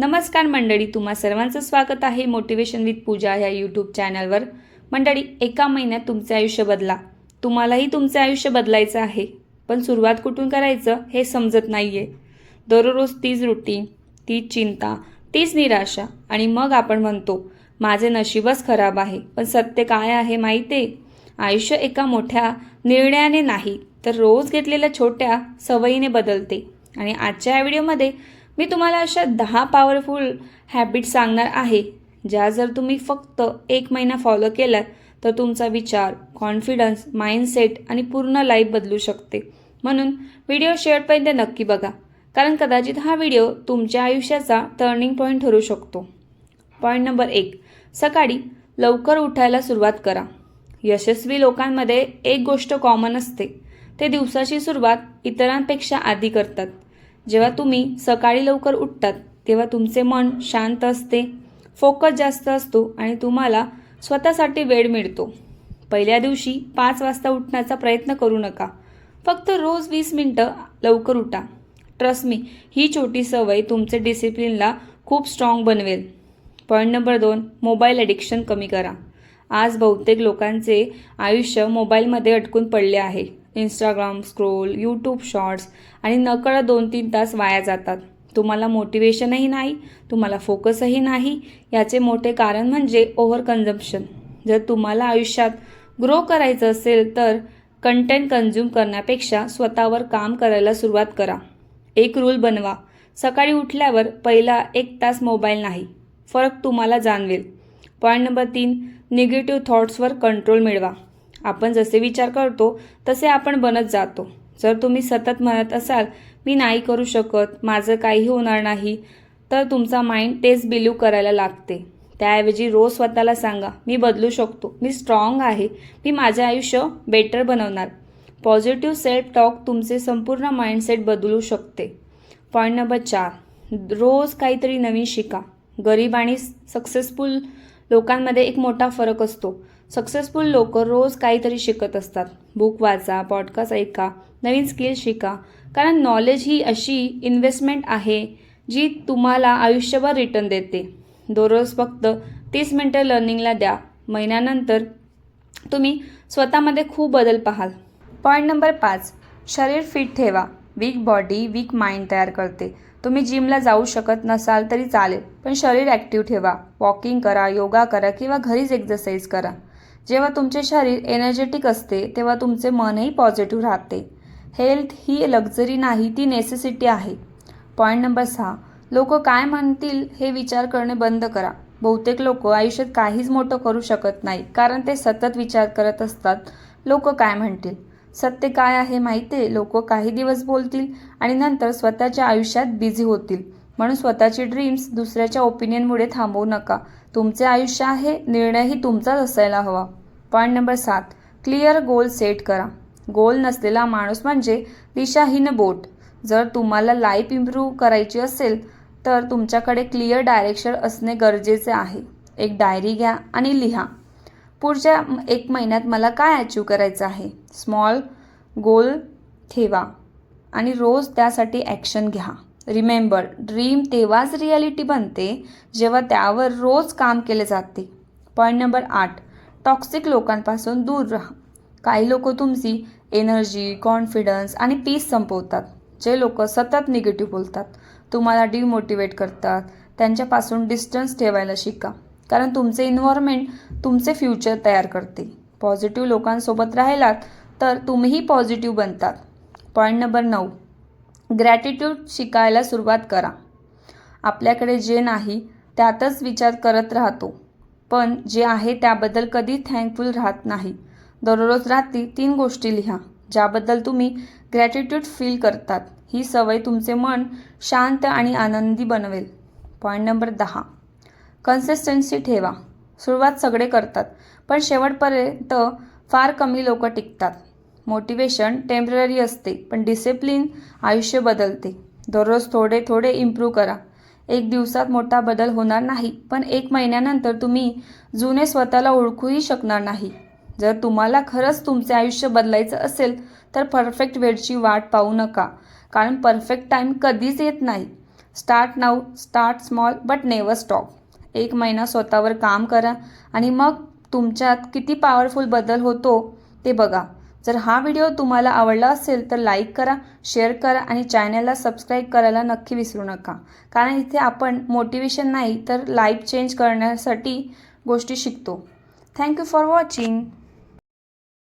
नमस्कार मंडळी, तुम्हा सर्वांचं स्वागत आहे मोटिवेशन विथ पूजा ह्या यूट्यूब चॅनलवर। मंडळी, एका महिन्यात तुमचे आयुष्य बदला। तुम्हालाही तुमचे आयुष्य बदलायचं आहे, पण सुरुवात कुठून करायचं हे समजत नाहीये। दररोज तीच रुटीन, तीच चिंता, तीच निराशा आणि मग आपण म्हणतो माझे नशीबच खराब आहे। पण सत्य काय आहे माहिती आहे? आयुष्य एका मोठ्या निर्णयाने नाही, तर रोज घेतलेल्या छोट्या सवयीने बदलते। आणि आजच्या या व्हिडिओमध्ये मी तुम्हाला अशा 10 पॉवरफुल हॅबिट्स सांगणार आहे, ज्या जर तुम्ही फक्त 1 महिना फॉलो केल्यात तर तुमचा विचार, कॉन्फिडन्स, माइंडसेट आणि पूर्ण लाईफ बदलू शकते। म्हणून व्हिडिओ शेवटपर्यंत नक्की बघा, कारण कदाचित हा व्हिडिओ तुमच्या आयुष्याचा टर्निंग पॉईंट ठरू शकतो। पॉईंट नंबर 1, सकाळी लवकर उठायला सुरुवात करा। यशस्वी लोकांमध्ये एक गोष्ट कॉमन असते, ते दिवसाची सुरुवात इतरांपेक्षा आधी करतात। जेव्हा तुम्ही सकाळी लवकर उठतात तेव्हा तुमचे मन शांत असते, फोकस जास्त असतो आणि तुम्हाला स्वतःसाठी वेळ मिळतो। पहिल्या दिवशी 5 वाजता उठण्याचा प्रयत्न करू नका, फक्त रोज 20 मिनिटं लवकर उठा। ट्रस्ट मी, ही छोटी सवय तुमचे डिसिप्लिनला खूप स्ट्रॉंग बनवेल। पॉईंट नंबर 2, मोबाईल ॲडिक्शन कमी करा। आज बहुतेक लोकांचे आयुष्य मोबाईलमध्ये अडकून पडले आहे। इंस्टाग्राम स्क्रोल, यूट्यूब शॉर्ट्स आणि नकळत 2-3 तास वाया जातात। तुम्हाला मोटिवेशनही नाही, तुम्हाला फोकसही नाही। याचे मोठे कारण म्हणजे ओव्हर कन्झम्पशन। जर तुम्हाला आयुष्यात ग्रो करायचं असेल तर कंटेंट कन्झ्युम करण्यापेक्षा स्वतःवर काम करायला सुरुवात करा। एक रूल बनवा, सकाळी उठल्यावर पहिला 1 तास मोबाईल नाही। फरक तुम्हाला जाणवेल। पॉईंट नंबर 3, निगेटिव्ह थॉट्सवर कंट्रोल मिळवा। आपण जसे विचार करतो तसे आपण बनत जातो। जर तुम्ही सतत म्हणत असाल मी नाही करू शकत, माझं काहीही होणार नाही, तर तुमचा माइंड तेच बिलीव्ह करायला लागते। त्याऐवजी रोज स्वतःला सांगा मी बदलू शकतो, मी स्ट्रॉंग आहे, मी माझे आयुष्य बेटर बनवणार। पॉझिटिव्ह सेल्फ टॉक तुमचे संपूर्ण माइंडसेट बदलू शकते। पॉईंट नंबर 4, रोज काहीतरी नवीन शिका। गरीब आणि सक्सेसफुल लोकांमध्ये एक मोठा फरक असतो। सक्सेसफुल लोक रोज काहीतरी शिकत असतात। बुक वाचा, पॉडकास्ट ऐका, नवीन स्किल शिका, कारण नॉलेज ही अशी इन्व्हेस्टमेंट आहे जी तुम्हाला आयुष्यभर रिटर्न देते। दररोज फक्त 30 मिनिटं लर्निंगला द्या, महिन्यानंतर तुम्ही स्वतःमध्ये खूप बदल पाहाल। पॉईंट नंबर 5, शरीर फिट ठेवा। वीक बॉडी वीक माइंड तयार करते। तुम्ही जिमला जाऊ शकत नसाल तरी चालेल, पण शरीर ॲक्टिव्ह ठेवा। वॉकिंग करा, योगा करा किंवा घरीच एक्सरसाइज करा। जेव्हा तुमचे शरीर एनर्जेटिक असते तेव्हा तुमचे मनही पॉझिटिव्ह राहते। हेल्थ ही लक्झरी नाही, ती नेसेसिटी आहे। पॉईंट नंबर 6, लोक काय म्हणतील हे विचार करणे बंद करा। बहुतेक लोक आयुष्यात काहीच मोठं करू शकत नाही, कारण ते सतत विचार करत असतात लोक काय म्हणतील। सत्य काय आहे माहिती आहे? लोक काही दिवस बोलतील आणि नंतर स्वतःच्या आयुष्यात बिझी होतील। म्हणून स्वतःची ड्रीम्स दुसऱ्याच्या ओपिनियनमुळे थांबवू नका। तुमचे आयुष्य आहे, निर्णयही तुमचाच असायला हवा। Point number 7, clear goal set करा। गोल नसलेला माणूस म्हणजे दिशाहीन बोट। जर तुम्हाला लाईफ इम्प्रूव्ह करायची असेल तर तुमच्याकडे क्लिअर डायरेक्शन असणे गरजेचे आहे। एक डायरी घ्या आणि लिहा, पुढच्या 1 महिन्यात मला काय अचीव्ह करायचं आहे। स्मॉल गोल ठेवा आणि रोज त्यासाठी ॲक्शन घ्या। रिमेंबर, ड्रीम तेव्हाच रिॲलिटी बनते जेव्हा त्यावर रोज काम केले जाते। पॉईंट नंबर 8, टॉक्सिक लोकांपासून दूर राहा। काही लोक तुमची एनर्जी, कॉन्फिडन्स आणि पीस संपवतात। जे लोक सतत निगेटिव्ह बोलतात, तुम्हाला डिमोटिवेट करतात, त्यांच्यापासून डिस्टन्स ठेवायला शिका, कारण तुमचे एन्व्हायरमेंट तुमचे फ्युचर तयार करते। पॉझिटिव्ह लोकांसोबत राहिलात तर तुम्हीही पॉझिटिव्ह बनतात। पॉईंट नंबर 9, ग्रॅटिट्यूड शिकायला सुरुवात करा। आपल्याकडे जे नाही त्यातच विचार करत राहतो, पण जे आहे त्याबद्दल कधी थँकफुल राहत नाही। दररोज रात्री 3 गोष्टी लिहा ज्याबद्दल तुम्ही ग्रॅटिट्यूड फील करतात। ही सवय तुमचे मन शांत आणि आनंदी बनवेल। पॉईंट नंबर 10, कन्सिस्टन्सी ठेवा। सुरुवात सगळे करतात, पण शेवटपर्यंत फार कमी लोक टिकतात। मोटिवेशन टेम्पररी असते, पण डिसिप्लिन आयुष्य बदलते। दररोज थोडे थोडे इम्प्रूव्ह करा। 1 दिवसात मोठा बदल होणार नाही, पण 1 महिन्यानंतर तुम्ही जुने स्वतःला ओळखूही शकणार नाही। जर तुम्हाला खरंच तुमचे आयुष्य बदलायचं असेल तर परफेक्ट वेळची वाट पाहू नका, कारण परफेक्ट टाईम कधीच येत नाही। Start now, start small but never stop. 1 महिना स्वतःवर काम करा आणि मग तुमच्यात किती पॉवरफुल बदल होतो ते बघा. जर हा व्हिडिओ तुम्हाला आवडला असेल तर लाईक करा, शेअर करा आणि चॅनलला सबस्क्राईब करायला नक्की विसरू नका. कारण इथे आपण मोटिवेशन नाही तर लाईफ चेंज करण्यासाठी गोष्टी शिकतो. Thank you for watching.